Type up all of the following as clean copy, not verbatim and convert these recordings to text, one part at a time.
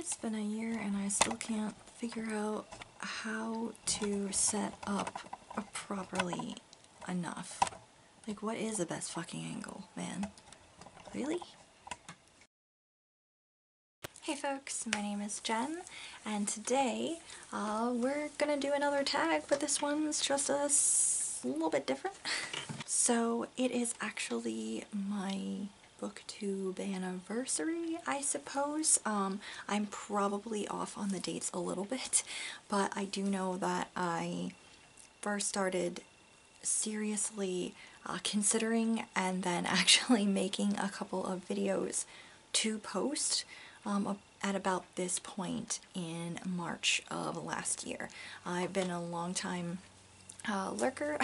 It's been a year and I still can't figure out how to set up properly enough. Like, what is the best fucking angle, man? Really? Hey folks, my name is Jen, and today we're gonna do another tag, but this one's just a little bit different. So it is actually my BookTube anniversary, I suppose. I'm probably off on the dates a little bit, but I do know that I first started seriously considering and then actually making a couple of videos to post at about this point in March of last year. I've been a long time lurker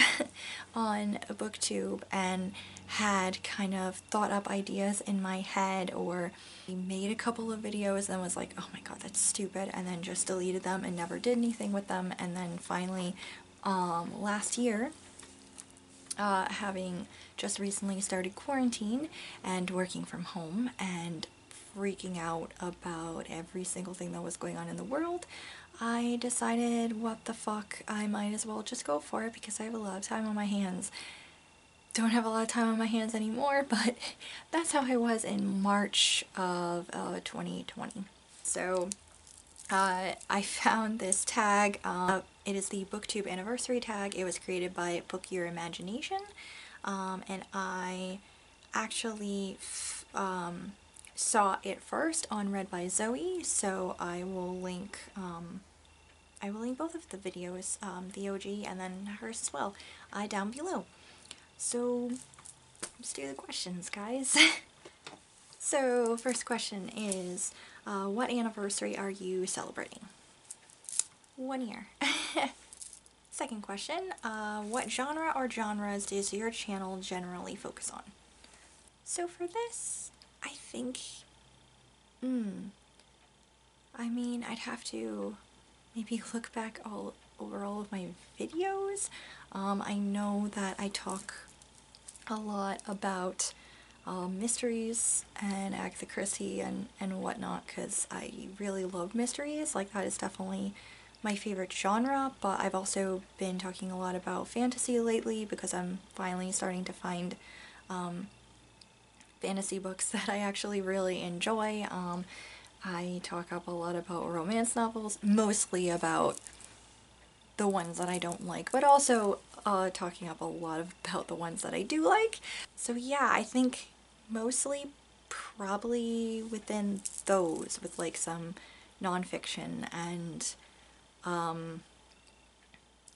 on BookTube and had kind of thought up ideas in my head, or made a couple of videos and was like, oh my god, that's stupid, and then just deleted them and never did anything with them. And then finally last year, having just recently started quarantine and working from home and freaking out about every single thing that was going on in the world, I decided, what the fuck, I might as well just go for it because I have a lot of time on my hands. Don't have a lot of time on my hands anymore, but that's how I was in March of 2020. So I found this tag. It is the BookTube Anniversary Tag. It was created by Book Your Imagination, and I actually saw it first on Read by Zoe, so I will link both of the videos, the OG and then hers as well, down below. So let's do the questions, guys. So first question is, what anniversary are you celebrating? 1 year. Second question, what genre or genres does your channel generally focus on? So for this, I think, I mean, I'd have to maybe look back over all of my videos. I know that I talk a lot about mysteries and Agatha Christie and whatnot, because I really love mysteries. Like, that is definitely my favorite genre, but I've also been talking a lot about fantasy lately because I'm finally starting to find fantasy books that I actually really enjoy. I talk up a lot about romance novels, mostly about the ones that I don't like, but also talking up a lot about the ones that I do like. So yeah, I think mostly probably within those, with like some nonfiction and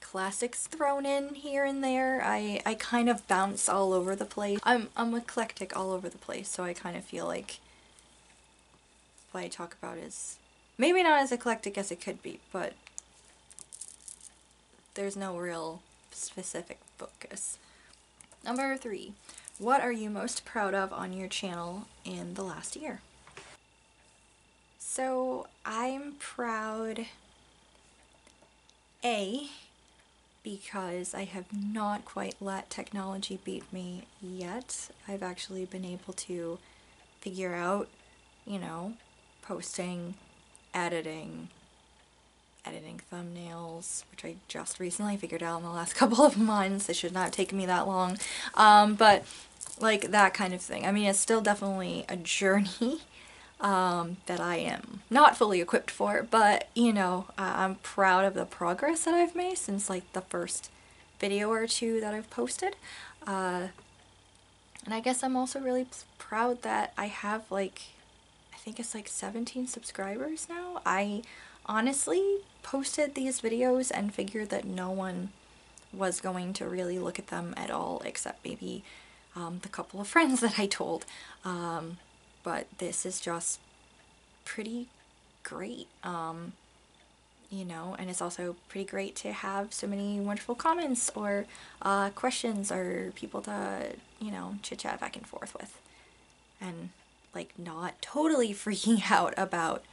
classics thrown in here and there. I kind of bounce all over the place. I'm eclectic all over the place, so I kind of feel like what I talk about is maybe not as eclectic as it could be, but there's no real specific focus. Number 3, what are you most proud of on your channel in the last year? So I'm proud, because I have not quite let technology beat me yet. I've actually been able to figure out, you know, posting, editing thumbnails, which I just recently figured out in the last couple of months. It should not have taken me that long. But like that kind of thing. I mean, it's still definitely a journey that I am not fully equipped for, but you know, I'm proud of the progress that I've made since like the first video or two that I've posted. And I guess I'm also really proud that I have like, I think it's like 17 subscribers now. I honestly posted these videos and figured that no one was going to really look at them at all, except maybe the couple of friends that I told. But this is just pretty great, you know, and it's also pretty great to have so many wonderful comments or questions or people to, you know, chit-chat back and forth with, and like not totally freaking out about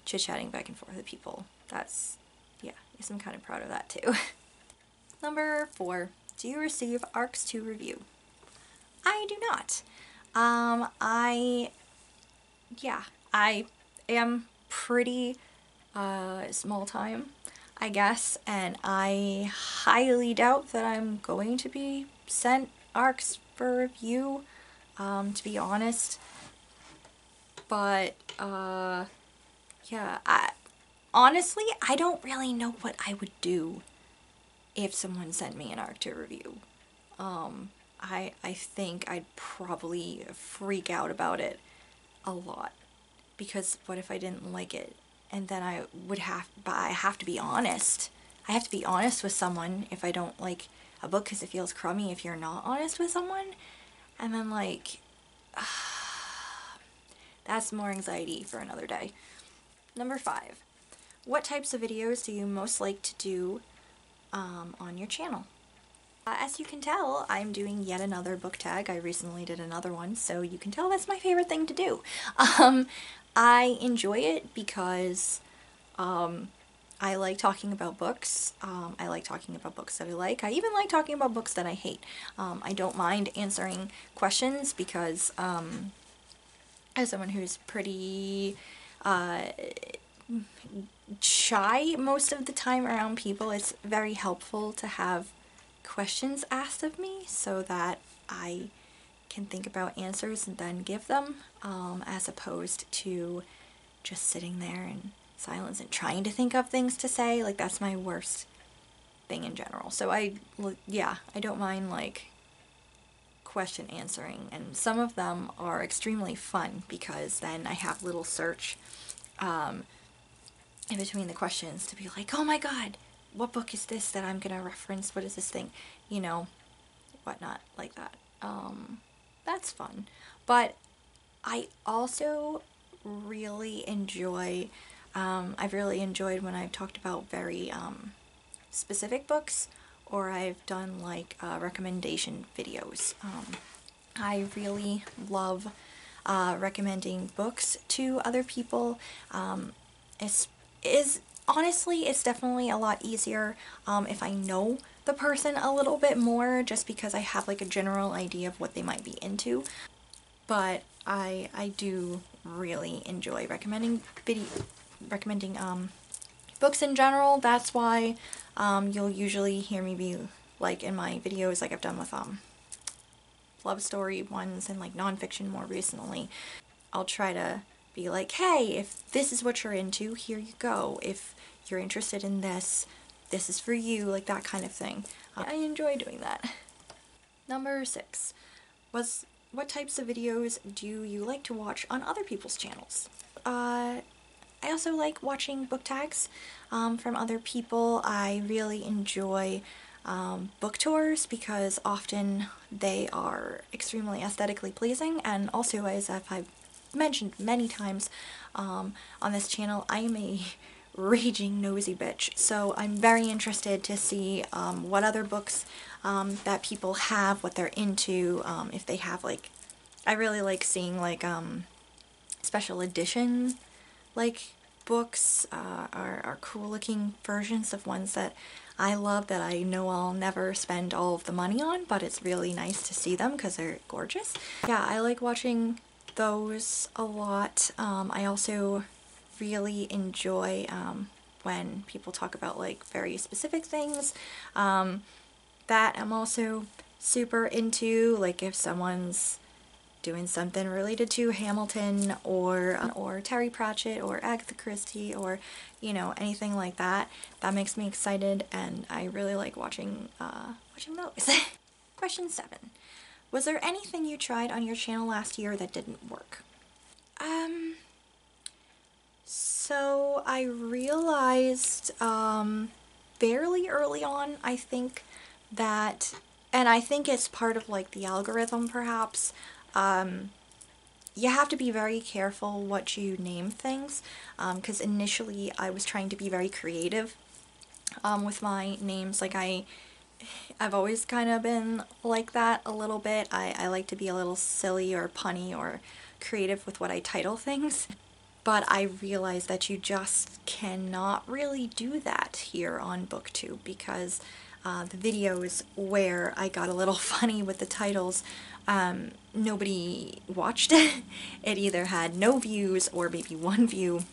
chit-chatting back and forth with people. That's, yeah, I guess I'm kind of proud of that too. Number 4, do you receive ARCs to review? I do not. I am pretty small time, I guess, and I highly doubt that I'm going to be sent ARCs for review, to be honest. But yeah, honestly, I don't really know what I would do if someone sent me an ARC to review. I think I'd probably freak out about it a lot, because what if I didn't like it? And then I have to be honest. I have to be honest with someone if I don't like a book, because it feels crummy if you're not honest with someone. And then like, that's more anxiety for another day. Number 5. What types of videos do you most like to do on your channel? As you can tell, I'm doing yet another book tag. I recently did another one, so you can tell that's my favorite thing to do. I enjoy it because I like talking about books. I like talking about books that I like. I even like talking about books that I hate. I don't mind answering questions because as someone who's pretty shy most of the time around people, it's very helpful to have questions asked of me so that I can think about answers and then give them, as opposed to just sitting there in silence and trying to think of things to say. Like, that's my worst thing in general. So yeah, I don't mind like question answering, and some of them are extremely fun because then I have little search in between the questions to be like, oh my god, what book is this that I'm gonna reference? What is this thing? You know, whatnot, like that. That's fun. But I also really enjoy, I've really enjoyed when I've talked about very specific books, or I've done like recommendation videos. I really love recommending books to other people. Honestly, it's definitely a lot easier if I know the person a little bit more, just because I have like a general idea of what they might be into. But I do really enjoy recommending books in general. That's why you'll usually hear me be like in my videos, like I've done with love story ones and like nonfiction more recently. I'll try to be like, hey, if this is what you're into, here you go. If you're interested in this, this is for you, like that kind of thing. I enjoy doing that. Number 6. What types of videos do you like to watch on other people's channels? I also like watching book tags from other people. I really enjoy book tours because often they are extremely aesthetically pleasing, and also, as I've mentioned many times on this channel, I am a raging nosy bitch, so I'm very interested to see what other books that people have, what they're into, if they have like, I really like seeing like special edition like books, are cool looking versions of ones that I love that I know I'll never spend all of the money on, but it's really nice to see them because they're gorgeous. Yeah, I like watching those a lot. I also really enjoy when people talk about like very specific things that I'm also super into, like if someone's doing something related to Hamilton or Terry Pratchett or Agatha Christie, or you know, anything like that. That makes me excited, and I really like watching those. Question 7. Was there anything you tried on your channel last year that didn't work? So I realized fairly early on, I think, that, and I think it's part of like the algorithm perhaps, you have to be very careful what you name things, because initially I was trying to be very creative with my names. Like I've always kind of been like that a little bit. I like to be a little silly or punny or creative with what I title things. But I realized that you just cannot really do that here on BookTube, because the videos where I got a little funny with the titles, nobody watched it. It either had no views or maybe 1 view.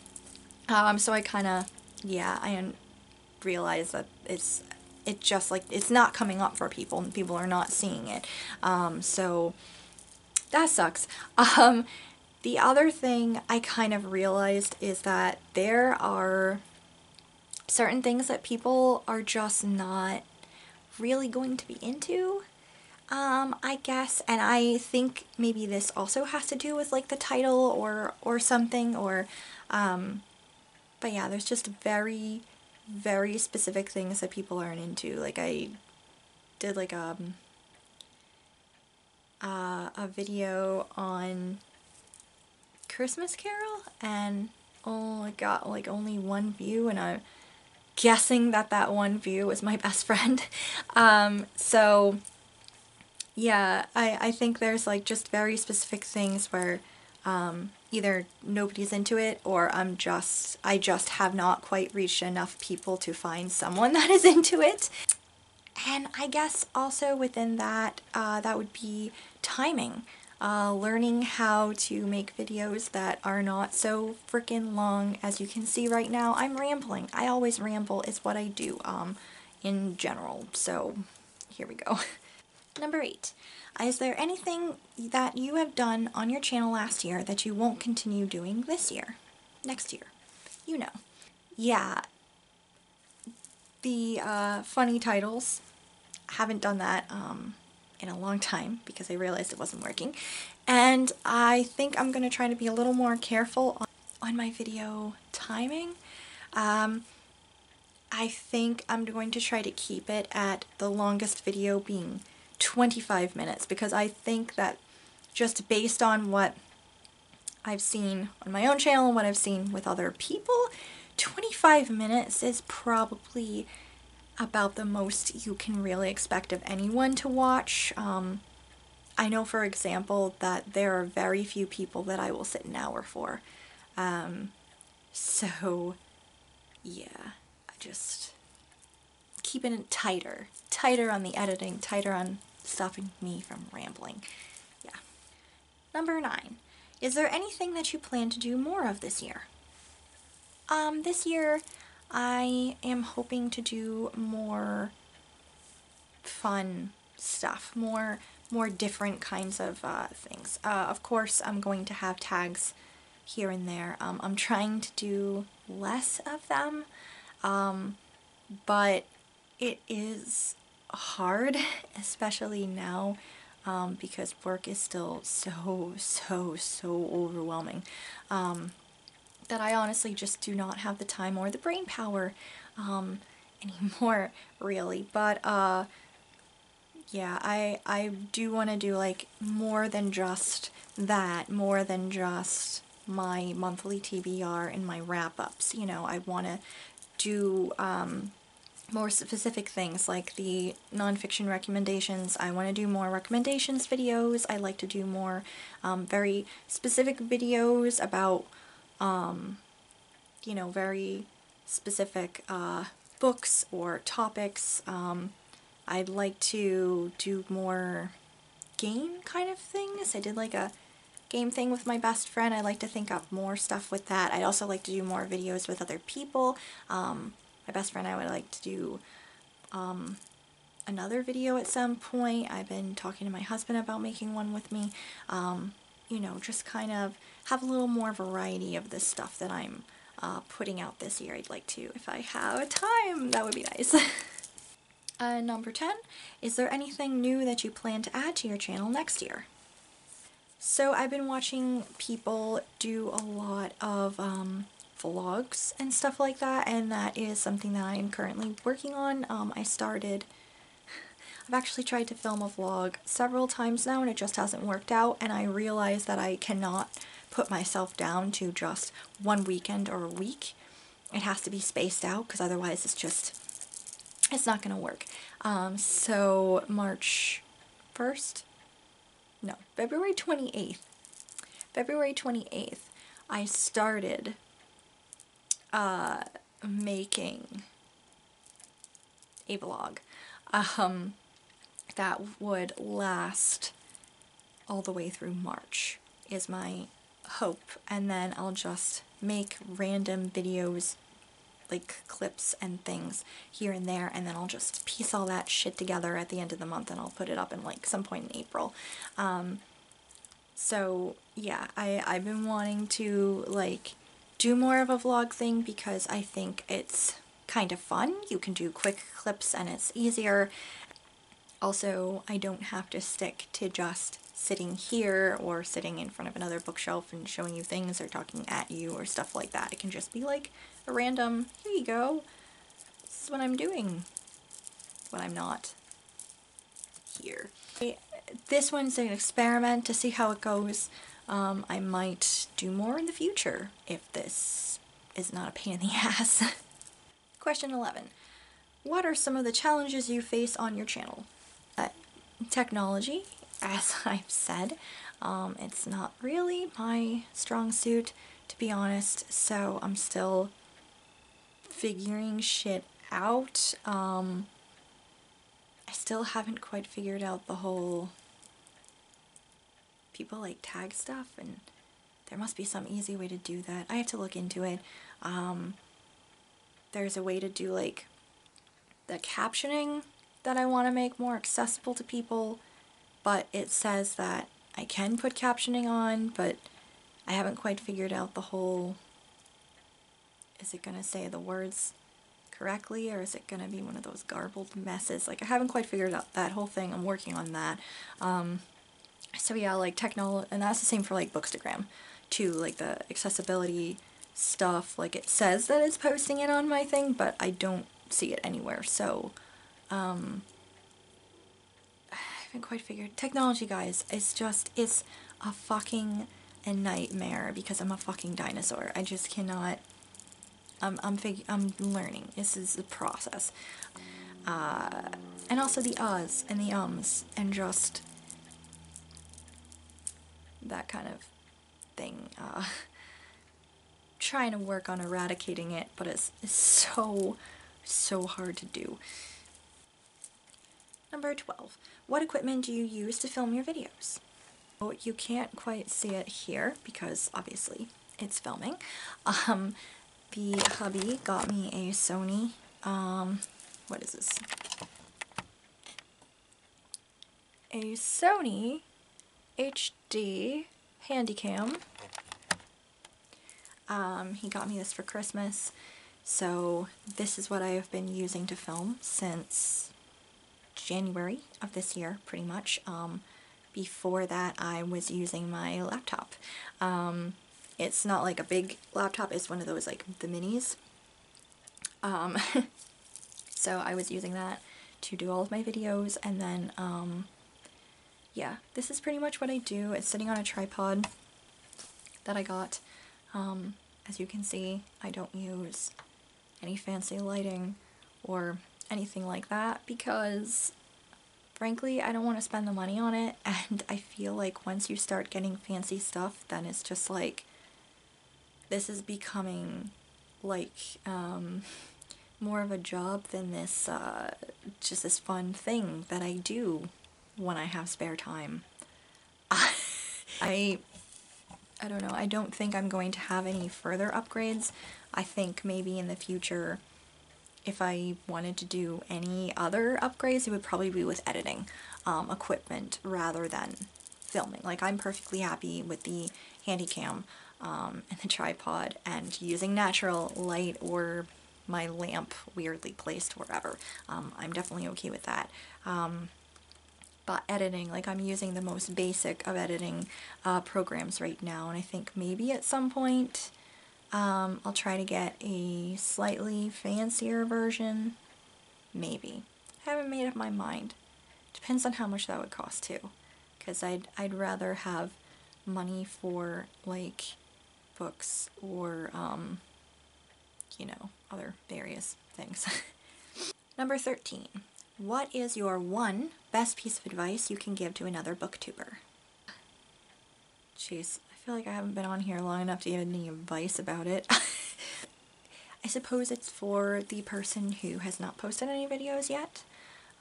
So I kind of, yeah, I realize that it just like, it's not coming up for people and people are not seeing it. So that sucks. The other thing I kind of realized is that there are certain things that people are just not really going to be into, I guess. And I think maybe this also has to do with like the title or something, or but yeah, there's just very, very specific things that people aren't into. Like I did like a video on Christmas Carol, and oh, I got like only one view, and I'm guessing that that one view was my best friend. So yeah, I think there's like just very specific things where either nobody's into it, or I just have not quite reached enough people to find someone that is into it. And I guess also within that, that would be timing. Learning how to make videos that are not so freaking long. As you can see right now, I'm rambling. I always ramble, is what I do in general. So here we go. Number 8. Is there anything that you have done on your channel last year that you won't continue doing this year? Next year? You know. Yeah. The funny titles. Haven't done that in a long time because I realized it wasn't working. And I think I'm going to try to be a little more careful on my video timing. I think I'm going to try to keep it at the longest video being 25 minutes, because I think that just based on what I've seen on my own channel and what I've seen with other people, 25 minutes is probably about the most you can really expect of anyone to watch. I know, for example, that there are very few people that I will sit an hour for. So, yeah, I just keeping it tighter on the editing, tighter on stopping me from rambling. Yeah. Number 9. Is there anything that you plan to do more of this year? This year I am hoping to do more fun stuff, more different kinds of things. Of course, I'm going to have tags here and there. I'm trying to do less of them, but it is hard, especially now, because work is still so overwhelming, that I honestly just do not have the time or the brain power anymore, really. But yeah, I do want to do like more than just that, more than just my monthly TBR and my wrap-ups. You know, I want to do more specific things like the nonfiction recommendations. I want to do more recommendations videos. I like to do more very specific videos about, you know, very specific books or topics. I'd like to do more game kind of things. I did like a game thing with my best friend. I'd like to think up more stuff with that. I'd also like to do more videos with other people. My best friend, I would like to do another video at some point. I've been talking to my husband about making one with me. You know, just kind of have a little more variety of this stuff that I'm putting out this year. I'd like to, if I have time, that would be nice. Number 10, is there anything new that you plan to add to your channel next year? So I've been watching people do a lot of vlogs and stuff like that, and that is something that I am currently working on. I've actually tried to film a vlog several times now and it just hasn't worked out, and I realize that I cannot put myself down to just one weekend or a week. It has to be spaced out, because otherwise it's not gonna work. So March 1st? No, February 28th. February 28th, I started making a vlog that would last all the way through March, is my hope, and then I'll just make random videos, like clips and things here and there, and then I'll just piece all that shit together at the end of the month and I'll put it up in like some point in April. So yeah, I've been wanting to like do more of a vlog thing because I think it's kind of fun. You can do quick clips and it's easier. Also, I don't have to stick to just sitting here or sitting in front of another bookshelf and showing you things or talking at you or stuff like that. It can just be like a random, here you go, this is what I'm doing when I'm not here. This one's an experiment to see how it goes. I might do more in the future if this is not a pain in the ass. Question 11. What are some of the challenges you face on your channel? Technology, as I've said. It's not really my strong suit, to be honest, so I'm still figuring shit out. I still haven't quite figured out the whole people like tag stuff, and there must be some easy way to do that. I have to look into it. There's a way to do like the captioning that I want to make more accessible to people, but it says that I can put captioning on, but I haven't quite figured out the whole, is it gonna say the words correctly or is it gonna be one of those garbled messes? Like, I haven't quite figured out that whole thing. I'm working on that. So yeah, like technology, and that's the same for like Bookstagram too, like the accessibility stuff. Like, it says that it's posting it on my thing, but I don't see it anywhere, so I haven't quite figured. Technology, guys, it's a fucking nightmare because I'm a fucking dinosaur. I just cannot. I'm learning. This is the process. And also the uhs and the ums and just that kind of thing. Trying to work on eradicating it, but it's so hard to do. Number 12. What equipment do you use to film your videos? Oh, you can't quite see it here because obviously it's filming. The hubby got me a Sony, what is this? A Sony HD Handycam. He got me this for Christmas, so this is what I have been using to film since January of this year, pretty much. Before that, I was using my laptop. It's not like a big laptop, it's one of those like the minis. So I was using that to do all of my videos, and then yeah, this is pretty much what I do. It's sitting on a tripod that I got. As you can see, I don't use any fancy lighting or anything like that because frankly I don't want to spend the money on it, and I feel like once you start getting fancy stuff, then it's just like, this is becoming like more of a job than this just this fun thing that I do when I have spare time. I don't know, I don't think I'm going to have any further upgrades. I think maybe in the future, if I wanted to do any other upgrades, it would probably be with editing equipment rather than filming. Like, I'm perfectly happy with the Handycam and the tripod and using natural light or my lamp weirdly placed wherever. I'm definitely okay with that. But editing, like, I'm using the most basic of editing programs right now, and I think maybe at some point I'll try to get a slightly fancier version. Maybe. I haven't made up my mind. Depends on how much that would cost too, because I'd rather have money for like books or you know, other various things. Number 13. What is your one best piece of advice you can give to another booktuber? Jeez, I feel like I haven't been on here long enough to give any advice about it. I suppose it's for the person who has not posted any videos yet,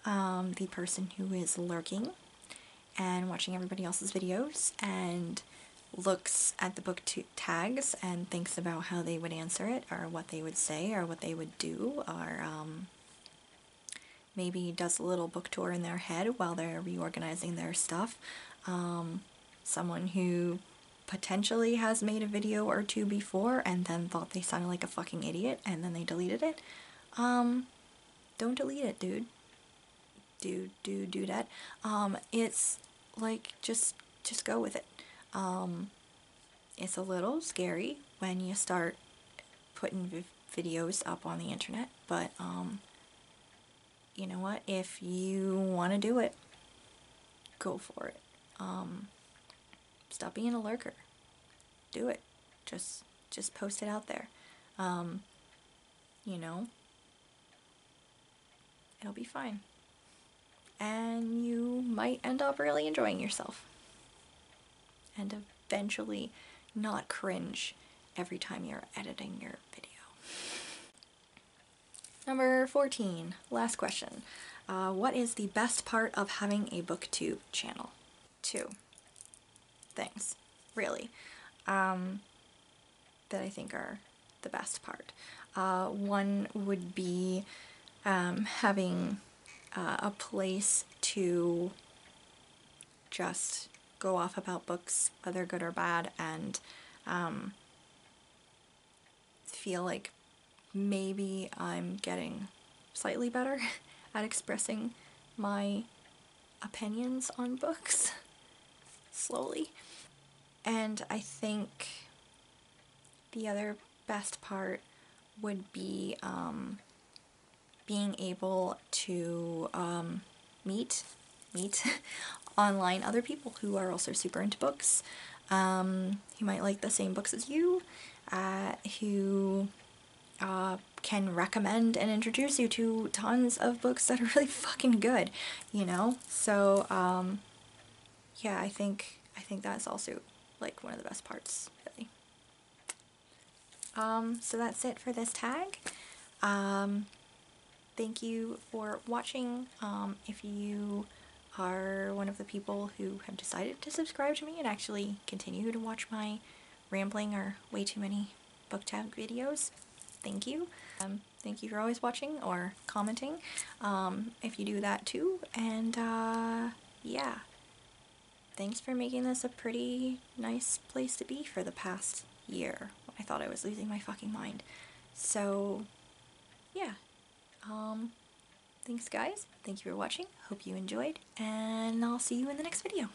the person who is lurking and watching everybody else's videos and looks at the BookTube tags and thinks about how they would answer it, or what they would say, or what they would do, or maybe does a little book tour in their head while they're reorganizing their stuff. Someone who potentially has made a video or two before and then thought they sounded like a fucking idiot and then they deleted it. Don't delete it, dude. Do that. It's like, just go with it. It's a little scary when you start putting videos up on the internet, but you know what? If you want to do it, go for it. Stop being a lurker. Do it. Just post it out there. You know, it'll be fine. And you might end up really enjoying yourself. And eventually not cringe every time you're editing your video. Number 14, last question. What is the best part of having a BookTube channel? 2 things, really, that I think are the best part. One would be having a place to just go off about books, whether good or bad, and feel like maybe I'm getting slightly better at expressing my opinions on books slowly. And I think the other best part would be being able to meet online other people who are also super into books, who might like the same books as you, who can recommend and introduce you to tons of books that are really fucking good, you know? So yeah, I think that's also like one of the best parts, really. So that's it for this tag. Thank you for watching. If you are one of the people who have decided to subscribe to me and actually continue to watch my rambling or way too many book tag videos, thank you. Thank you for always watching or commenting, if you do that too. And yeah, thanks for making this a pretty nice place to be for the past year. I thought I was losing my fucking mind. So yeah, thanks guys, thank you for watching, hope you enjoyed, and I'll see you in the next video.